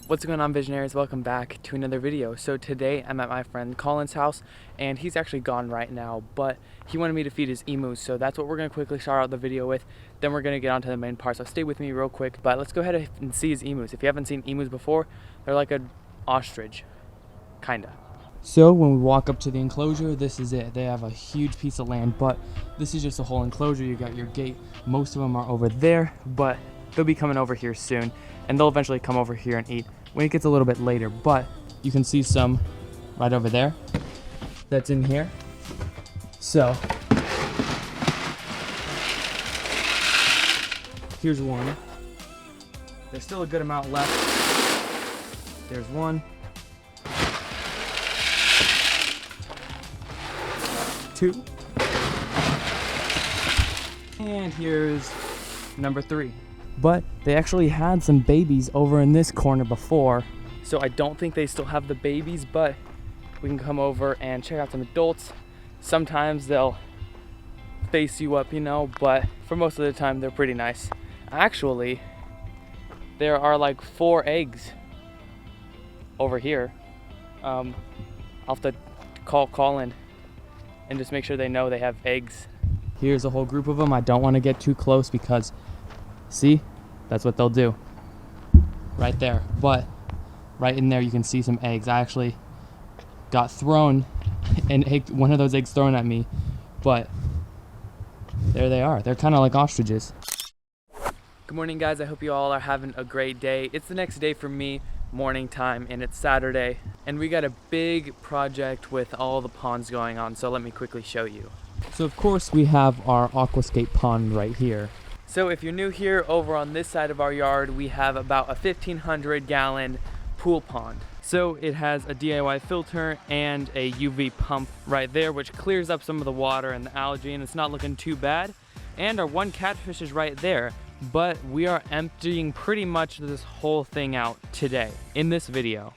What's going on, visionaries? Welcome back to another video. So today I'm at my friend Colin's house, and he's actually gone right now, but he wanted me to feed his emus, so that's what we're going to quickly start out the video with. Then we're going to get on to the main part, so stay with me real quick. But let's go ahead and see his emus. If you haven't seen emus before, they're like an ostrich, kinda. So when we walk up to the enclosure, this is it. They have a huge piece of land, but this is just a whole enclosure. You got your gate. Most of them are over there, but they'll be coming over here soon, and they'll eventually come over here and eat when it gets a little bit later. But you can see some right over there that's in here. So here's one. There's still a good amount left. There's one, two, and here's number 3. But they actually had some babies over in this corner before, so I don't think they still have the babies, but we can come over and check out some adults. Sometimes they'll face you up, you know, but for most of the time they're pretty nice. Actually, there are like 4 eggs over here. I'll have to call Colin and just make sure they know they have eggs. Here's a whole group of them. I don't want to get too close because see, that's what they'll do right there. But right in there you can see some eggs. I actually got thrown one of those eggs thrown at me, but there they are. They're kind of like ostriches. Good morning, guys. I hope you all are having a great day. It's the next day for me, morning time, and it's Saturday, and we got a big project with all the ponds going on, so let me quickly show you. So of course we have our aquascape pond right here. So if you're new here, over on this side of our yard, we have about a 1,500 gallon pool pond. So it has a DIY filter and a UV pump right there, which clears up some of the water and the algae, and it's not looking too bad. And our one catfish is right there, but we are emptying pretty much this whole thing out today in this video.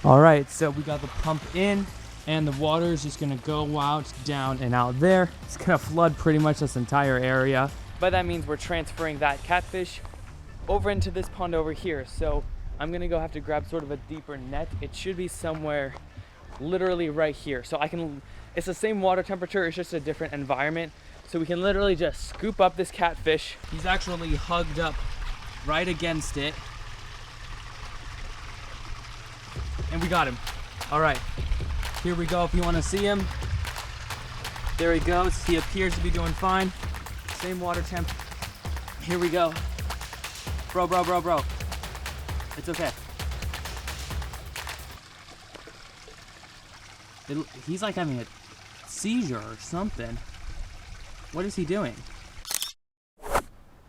All right, so we got the pump in, and the water is just gonna go out, down, and out there. It's gonna flood pretty much this entire area. But that means we're transferring that catfish over into this pond over here. So I'm gonna go have to grab sort of a deeper net. It should be somewhere literally right here. So it's the same water temperature, it's just a different environment. So we can literally just scoop up this catfish. He's actually hugged up right against it. And we got him. All right, here we go if you wanna see him. There he goes, he appears to be doing fine. Same water temp. Here we go. Bro. It's okay. He's like having a seizure or something. What is he doing?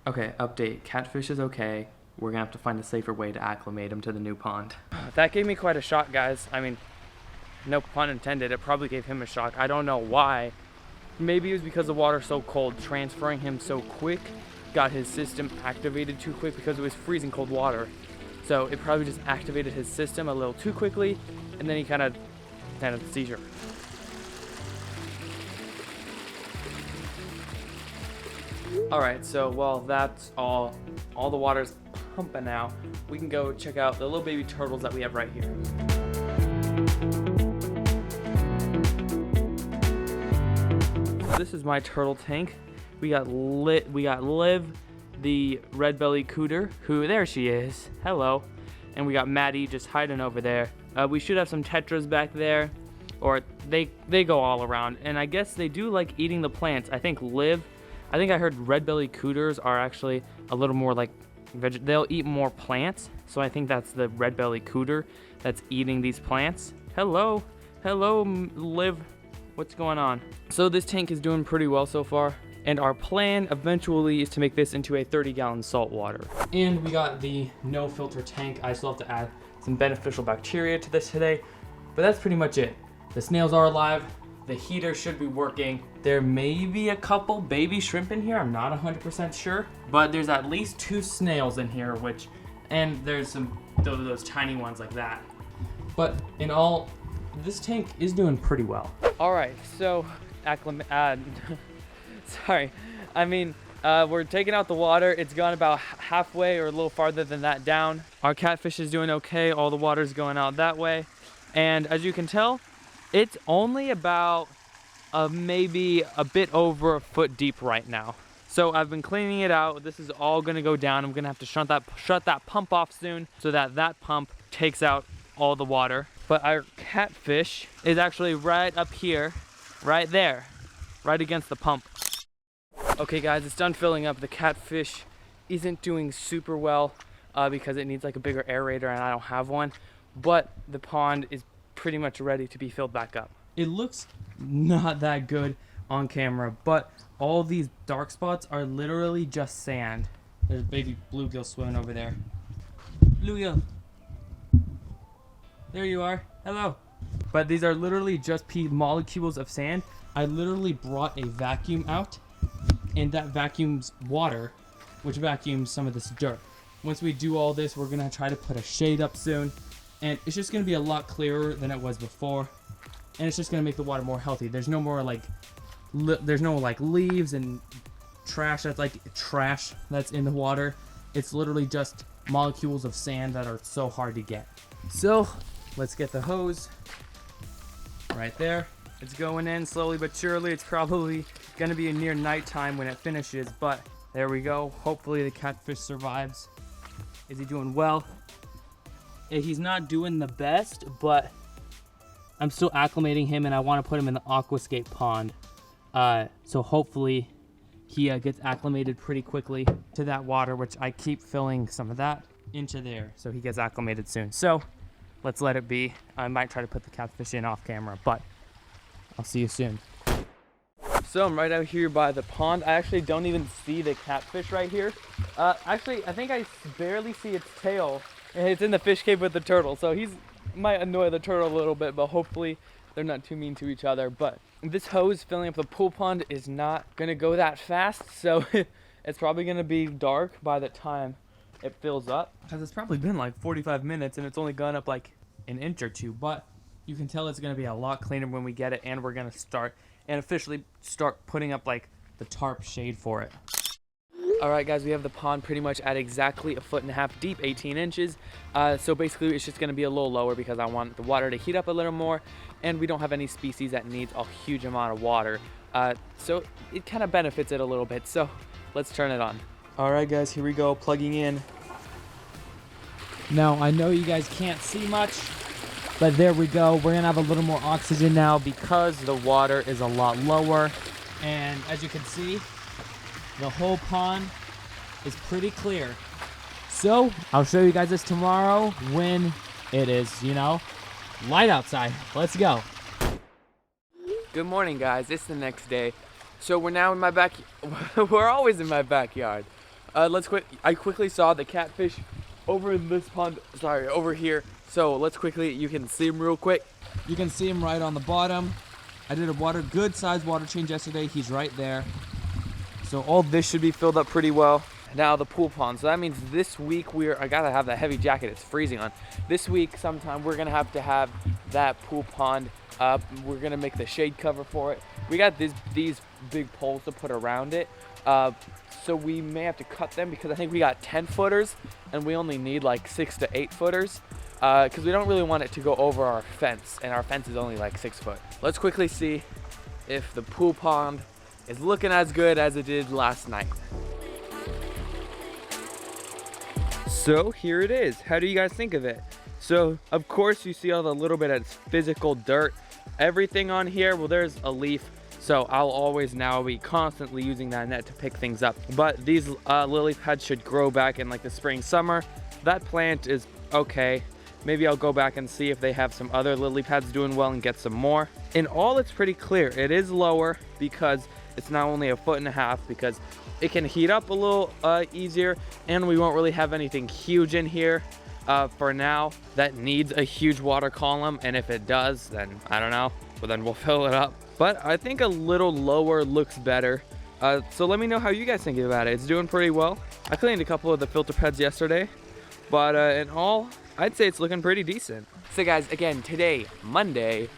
Okay, update. Catfish is okay. We're gonna have to find a safer way to acclimate him to the new pond. That gave me quite a shock, guys. I mean, no pun intended. It probably gave him a shock. I don't know why. Maybe it was because the water's so cold. Transferring him so quick got his system activated too quick because it was freezing cold water. So it probably just activated his system a little too quickly, and then he kind of had a seizure. All right, so while that's all the water's pumping now, we can go check out the little baby turtles that we have right here. This is my turtle tank. We got Liv, the red-bellied cooter, who, there she is, hello. And we got Maddie just hiding over there. We should have some tetras back there, or they go all around. And I guess they do like eating the plants. I think I heard red-bellied cooters are actually a little more like they'll eat more plants. So I think that's the red-bellied cooter that's eating these plants. Hello, Liv. What's going on? So this tank is doing pretty well so far, and our plan eventually is to make this into a 30-gallon saltwater. And we got the no filter tank. I still have to add some beneficial bacteria to this today, but that's pretty much it. The snails are alive. The heater should be working. There may be a couple baby shrimp in here. I'm not 100% sure, but there's at least 2 snails in here, and there's some those tiny ones like that. But in all, this tank is doing pretty well. All right, so We're taking out the water. It's gone about halfway or a little farther than that down. Our catfish is doing okay. All the water's going out that way. And as you can tell, it's only about maybe a bit over a foot deep right now. So I've been cleaning it out. This is all gonna go down. I'm gonna have to shut that pump off soon so that pump takes out all the water. But our catfish is actually right up here, right there, right against the pump. Okay guys, it's done filling up. The catfish isn't doing super well because it needs like a bigger aerator and I don't have one. But the pond is pretty much ready to be filled back up. It looks not that good on camera, but all these dark spots are literally just sand. There's a baby bluegill swimming over there. Bluegill. There you are. Hello. But these are literally just molecules of sand. I literally brought a vacuum out, and that vacuums water, which vacuums some of this dirt. Once we do all this, we're gonna try to put a shade up soon, and it's just gonna be a lot clearer than it was before, and it's just gonna make the water more healthy. There's no more like there's no like leaves and trash that's in the water. It's literally just molecules of sand that are so hard to get. So let's get the hose right there. It's going in slowly but surely. It's probably gonna be near nighttime when it finishes, but there we go. Hopefully the catfish survives. Is he doing well? He's not doing the best, but I'm still acclimating him and I want to put him in the aquascape pond. So hopefully he gets acclimated pretty quickly to that water, which I keep filling some of that into there so he gets acclimated soon. So let's let it be. I might try to put the catfish in off camera, but I'll see you soon. So I'm right out here by the pond. I actually don't even see the catfish right here. Actually, I think I barely see its tail. It's in the fish cave with the turtle, so he's might annoy the turtle a little bit, but hopefully they're not too mean to each other. But this hose filling up the pool pond is not gonna go that fast, so it's probably gonna be dark by the time it fills up, because it's probably been like 45 minutes and it's only gone up like an inch or two. But you can tell it's gonna be a lot cleaner when we get it, and we're gonna officially start putting up like the tarp shade for it. All right guys, we have the pond pretty much at exactly 1.5 feet deep, 18 inches. So basically it's just gonna be a little lower because I want the water to heat up a little more, and we don't have any species that needs a huge amount of water. So it kind of benefits it a little bit. So let's turn it on. All right guys, here we go, plugging in. Now I know you guys can't see much, but there we go. We're gonna have a little more oxygen now because the water is a lot lower. And as you can see, the whole pond is pretty clear. So I'll show you guys this tomorrow when it is, light outside. Let's go. Good morning guys, it's the next day. So we're now in my we're always in my backyard. I quickly saw the catfish over in this pond, over here. So you can see him real quick. You can see him right on the bottom. I did a good sized water change yesterday. He's right there. So all this should be filled up pretty well. Now the pool pond. So that means this week I gotta have that heavy jacket. It's freezing on. This week sometime we're gonna have to have that pool pond up. We're gonna make the shade cover for it. We got these big poles to put around it. So we may have to cut them because I think we got 10 footers and we only need like 6 to 8 footers. Because we don't really want it to go over our fence, and our fence is only like 6 foot. Let's quickly see if the pool pond is looking as good as it did last night. So here it is. How do you guys think of it? So of course you see all the little bit of physical dirt. Everything on here, well, there's a leaf. So I'll always now be constantly using that net to pick things up. But these lily pads should grow back in like the spring, summer. That plant is okay. Maybe I'll go back and see if they have some other lily pads doing well and get some more. In all, it's pretty clear. It is lower because it's now only 1.5 feet, because it can heat up a little easier, and we won't really have anything huge in here for now that needs a huge water column. And if it does, then I don't know, but then we'll fill it up. But I think a little lower looks better. So let me know how you guys think about it. It's doing pretty well. I cleaned a couple of the filter pads yesterday, but in all, I'd say it's looking pretty decent. So guys, again, today, Monday,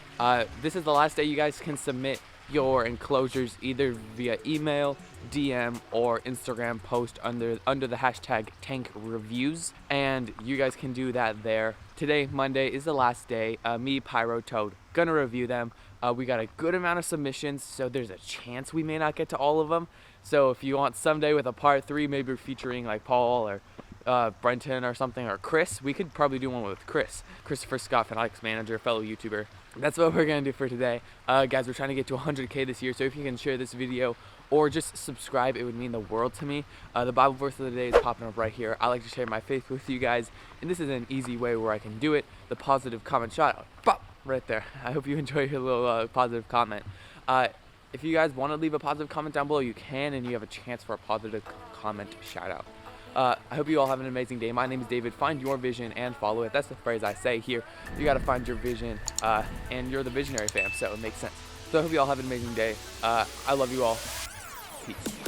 this is the last day you guys can submit your enclosures either via email, DM or Instagram post under the hashtag tank reviews, and you guys can do that there. Today, Monday, is the last day. Me, Pyro, Toad, gonna review them. We got a good amount of submissions, so there's a chance we may not get to all of them. So if you want someday with a part 3, maybe featuring like Paul or Brenton or something, or Chris, we could probably do one with Christopher Scott, Fanatics Manager, fellow YouTuber. That's what we're gonna do for today. Guys, we're trying to get to 100K this year, so if you can share this video or just subscribe, it would mean the world to me. The Bible verse of the day is popping up right here. I like to share my faith with you guys, and this is an easy way where I can do it. The positive comment shout out, pop, right there. I hope you enjoy your little positive comment. If you guys want to leave a positive comment down below, you can, and you have a chance for a positive comment shout out. I hope you all have an amazing day. My name is David. Find your vision and follow it. That's the phrase I say here. You got to find your vision, and you're the visionary fam, so it makes sense. So I hope you all have an amazing day. I love you all. Peace.